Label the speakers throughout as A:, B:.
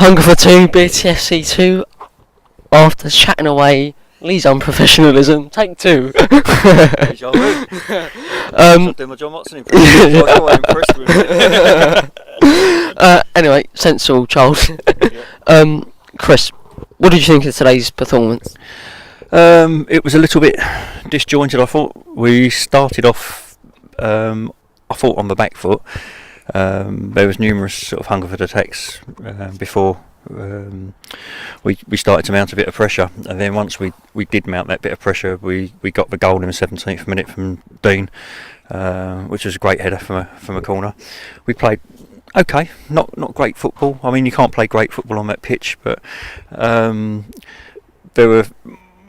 A: Hungerford 2, BTFC 2. After chatting away Lee's unprofessionalism, take 2.
B: I'm doing my John Watson impression. I was quite impressed with it.
A: Anyway, sensible Charles. Chris, what did you think of today's performance?
B: It was a little bit disjointed. I thought we started off, I thought on the back foot. There was numerous sort of Hungerford attacks before we started to mount a bit of pressure, and then once we did mount that bit of pressure, we got the goal in the 17th minute from Dean, which was a great header from a corner. We played okay, not great football. I mean, you can't play great football on that pitch, but there were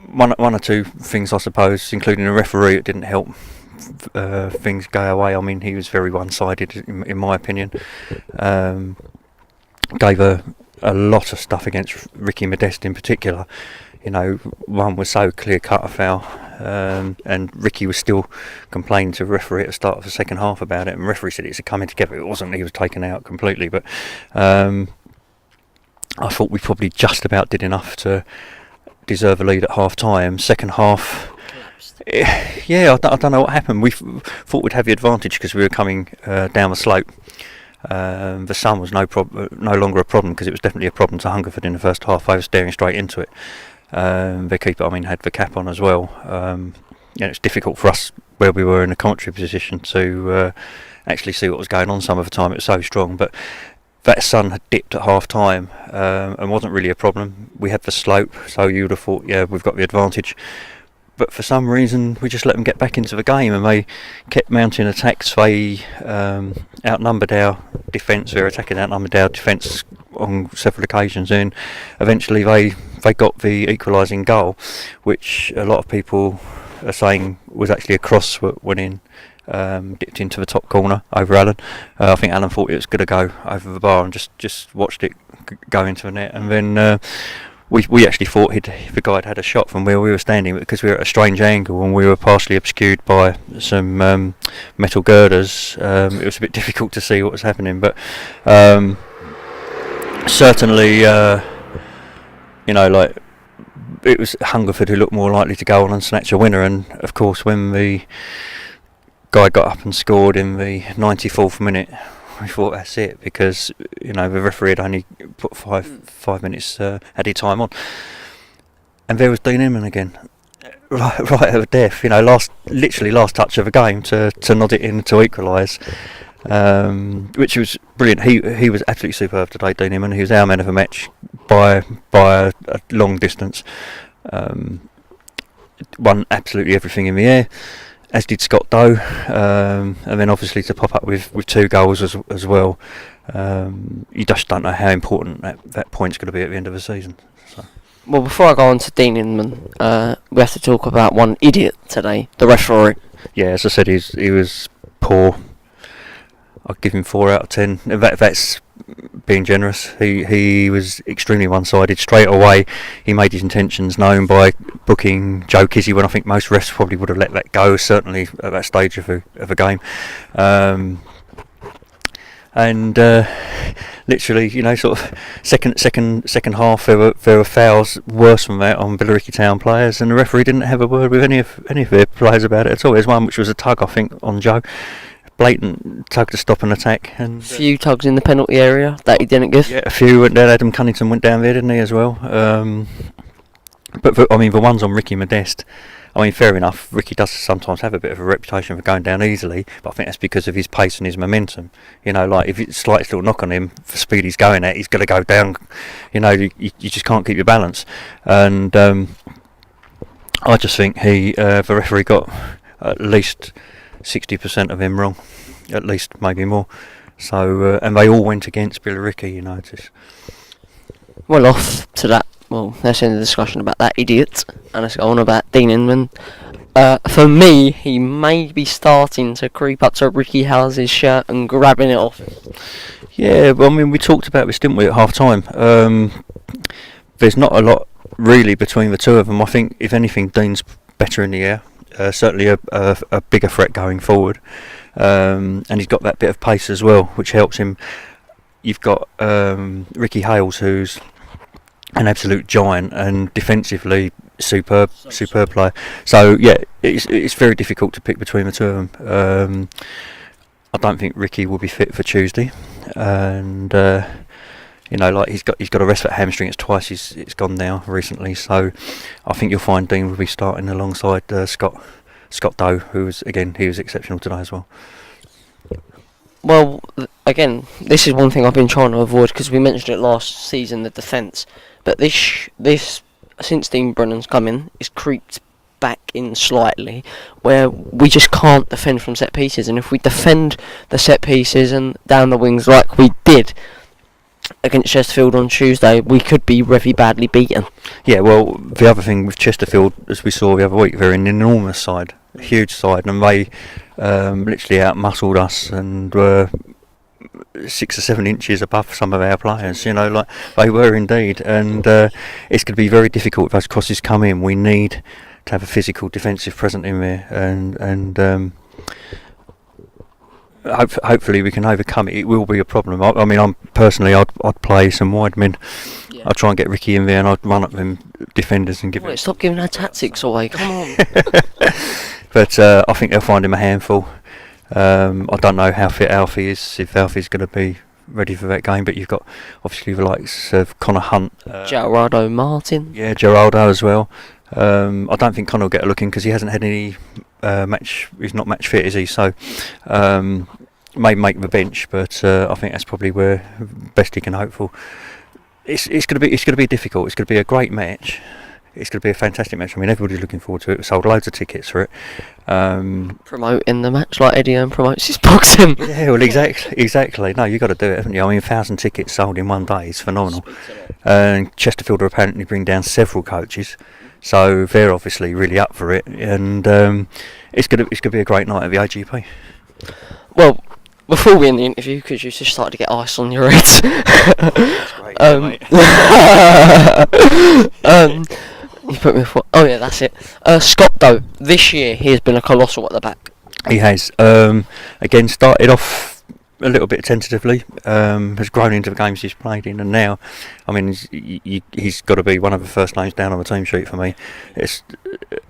B: one or two things, I suppose, including the referee, it didn't help things go away. I mean, he was very one-sided in my opinion. Gave a lot of stuff against Ricky Modeste in particular. You know, one was so clear-cut a foul, and Ricky was still complaining to the referee at the start of the second half about it, and the referee said it's a coming together. It wasn't, he was taken out completely, but I thought we probably just about did enough to deserve a lead at half-time. Second half, yeah, I don't know what happened. We thought we'd have the advantage because we were coming down the slope. The sun was no longer a problem, because it was definitely a problem to Hungerford in the first half. I was staring straight into it. The keeper, I mean, had the cap on as well. And it's difficult for us where we were in a commentary position to actually see what was going on some of the time. It was so strong, but that sun had dipped at half time and wasn't really a problem. We had the slope, so you would have thought, yeah, we've got the advantage. But for some reason, we just let them get back into the game, and they kept mounting attacks. They outnumbered our defence. Their attacking outnumbered our defence on several occasions, and eventually they got the equalising goal, which a lot of people are saying was actually a cross that went in, dipped into the top corner over Alan. I think Alan thought it was going to go over the bar and just watched it go into the net, and then we actually thought the guy had a shot from where we were standing, because we were at a strange angle and we were partially obscured by some metal girders. It was a bit difficult to see what was happening, but certainly, like, it was Hungerford who looked more likely to go on and snatch a winner. And of course, when the guy got up and scored in the 94th minute, we thought that's it, because the referee had only put five minutes added time on, and there was Dean Inman again, right at the death. Last touch of the game to nod it in to equalise, which was brilliant. He was absolutely superb today, Dean Inman. He was our man of the match by a long distance. Won absolutely everything in the air, as did Scott Doe, and then obviously to pop up with 2 goals as well. You just don't know how important that point's going to be at the end of the season. So.
A: Well, before I go on to Dean Inman, we have to talk about one idiot today, the referee.
B: Yeah, as I said, he was poor. I'd give him 4 out of 10. That's being generous. He was extremely one-sided. Straight away, he made his intentions known by booking Joe Kizzy, when I think most refs probably would have let that go, certainly at that stage of a game. And literally, sort of second half, there were fouls worse than that on Billericay Town players, and the referee didn't have a word with any of their players about it at all. There's one which was a tug, I think, on Joe. Blatant tug to stop an attack, and
A: a few tugs in the penalty area that he didn't give.
B: Yeah, a few went down. Adam Cunnington went down there, didn't he, as well? But the ones on Ricky Modeste, I mean, fair enough. Ricky does sometimes have a bit of a reputation for going down easily, but I think that's because of his pace and his momentum. Like if it's slightest little knock on him, the speed he's going at, he's going to go down. You just can't keep your balance, and I just think the referee got at least 60% of him wrong, at least, maybe more. So and they all went against Billericay, just.
A: Well, off to that. Well, let's end the discussion about that idiot, and let's go on about Dean Inman. For me, he may be starting to creep up to Ricky House's shirt and grabbing it off.
B: Yeah, well, I mean, we talked about this, didn't we, at half time? There's not a lot really between the two of them. I think, if anything, Dean's better in the air. Certainly a bigger threat going forward, and he's got that bit of pace as well, which helps him. you've got Ricky Hales, who's an absolute giant, and defensively superb player. So yeah, it's very difficult to pick between the two of them. I don't think Ricky will be fit for Tuesday, and like he's got a rest foot hamstring. It's twice it's gone now recently. So I think you'll find Dean will be starting alongside Scott Doe, he was exceptional today as well.
A: Well, again, this is one thing I've been trying to avoid, because we mentioned it last season, the defence. But this since Dean Brennan's come in, it's creeped back in slightly, where we just can't defend from set pieces. And if we defend the set pieces and down the wings like we did against Chesterfield on Tuesday, we could be very badly beaten.
B: Yeah, well, the other thing with Chesterfield, as we saw the other week, they're an enormous side, a huge side, and they literally out-muscled us and were 6 or 7 inches above some of our players, like they were indeed. And it's going to be very difficult if those crosses come in. We need to have a physical defensive presence in there, and hopefully we can overcome it. It will be a problem. I'm personally, I'd play some wide men. Yeah. I'd try and get Ricky in there, and I'd run up them defenders and give it.
A: Stop giving our tactics away. Come on.
B: But I think they'll find him a handful. I don't know how fit Alfie is, if Alfie's going to be ready for that game. But you've got obviously the likes of Connor Hunt,
A: Gerardo Martin.
B: Yeah, Gerardo as well. I don't think Connor will get a look in because he hasn't had any match. He's not match fit, is he? So may make the bench, but I think that's probably where best he can hope for. It's going to be difficult. It's going to be a great match. It's going to be a fantastic match. I mean, everybody's looking forward to it. We sold loads of tickets for it.
A: Promoting the match like Eddie Hearn promotes his boxing.
B: Yeah, well, exactly. No, you've got to do it, haven't you? I mean, 1,000 tickets sold in one day is phenomenal. And Chesterfield are apparently bring down several coaches, so they're obviously really up for it. And it's going to be a great night at the AGP.
A: Well, before we end the interview, because you just started to get ice on your heads.
B: That's great, mate.
A: You put me for. Oh yeah, that's it. Scott Doe. This year he has been a colossal at the back.
B: He has. Again, started off a little bit tentatively. Has grown into the games he's played in, and now, I mean, he's got to be one of the first names down on the team sheet for me. It's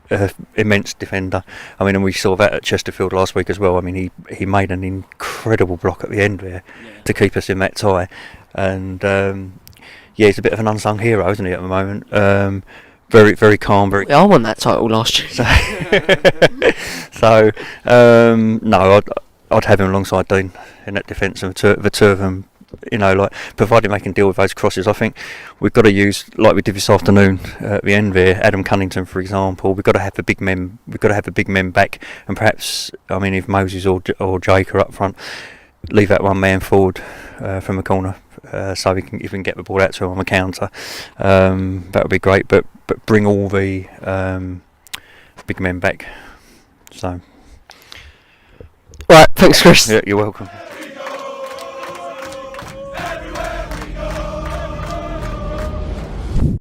B: an immense defender. I mean, and we saw that at Chesterfield last week as well. I mean, he made an incredible block at the end there to keep us in that tie, and he's a bit of an unsung hero, isn't he, at the moment? Very, very calm.
A: I won that title last year.
B: So, no, I'd have him alongside Dean in that defence, and the two of them, providing they can deal with those crosses. I think we've got to use, like we did this afternoon at the end there, Adam Cunnington, for example. We've got to have the big men. We've got to have the big men back, and perhaps, I mean, if Moses or Jake are up front, leave that one man forward from the corner. So if we can get the ball out to him on the counter, that would be great. But bring all the big men back. So,
A: right, thanks, Chris.
B: Yeah, you're welcome.